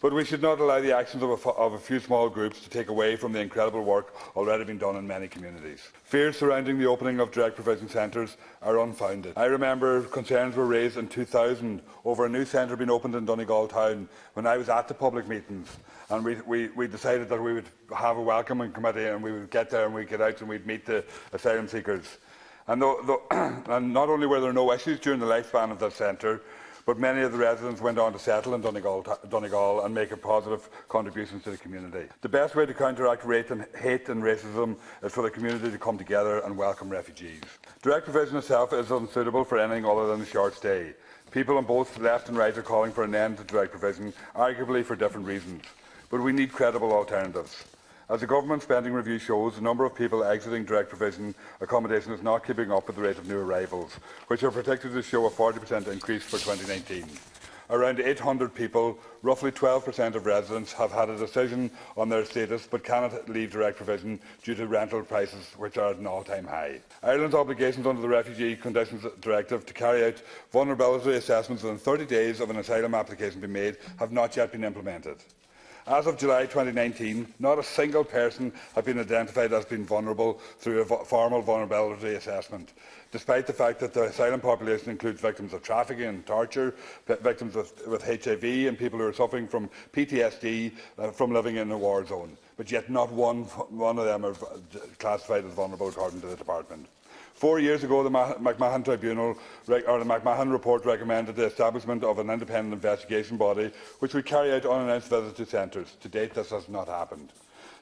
But we should not allow the actions of a few small groups to take away from the incredible work already being done in many communities. Fears surrounding the opening of direct provision centres are unfounded. I remember concerns were raised in 2000 over a new centre being opened in Donegal town when I was at the public meetings, and we decided that we would have a welcoming committee and we would get there and we'd get out and we'd meet the asylum seekers. And not only were there no issues during the lifespan of that centre, but many of the residents went on to settle in Donegal and make a positive contributions to the community. The best way to counteract hate and racism is for the community to come together and welcome refugees. Direct provision itself is unsuitable for anything other than a short stay. People on both left and right are calling for an end to direct provision, arguably for different reasons. But we need credible alternatives. As the government spending review shows, the number of people exiting direct provision accommodation is not keeping up with the rate of new arrivals, which are predicted to show a 40% increase for 2019. Around 800 people, roughly 12% of residents, have had a decision on their status but cannot leave direct provision due to rental prices, which are at an all-time high. Ireland's obligations under the Refugee Conditions Directive to carry out vulnerability assessments within 30 days of an asylum application being made have not yet been implemented. As of July 2019, not a single person has been identified as being vulnerable through a formal vulnerability assessment, despite the fact that the asylum population includes victims of trafficking and torture, victims with HIV and people who are suffering from PTSD from living in a war zone. But yet not one of them are classified as vulnerable according to the department. 4 years ago, the McMahon report recommended the establishment of an independent investigation body which would carry out unannounced visits to centres. To date, this has not happened.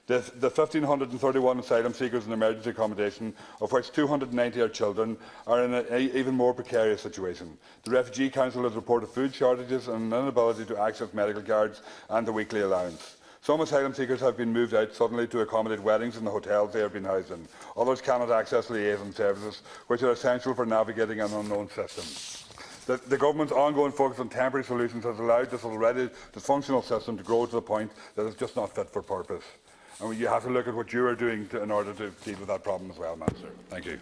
The 1,531 asylum seekers in emergency accommodation, of which 290 are children, are in an even more precarious situation. The Refugee Council has reported food shortages and an inability to access medical cards and the weekly allowance. Some asylum seekers have been moved out suddenly to accommodate weddings in the hotels they have been housed in. Others cannot access liaison services, which are essential for navigating an unknown system. The government's ongoing focus on temporary solutions has allowed this already dysfunctional system to grow to the point that it's just not fit for purpose. And you have to look at what you are doing in order to deal with that problem as well, Minister. Thank you.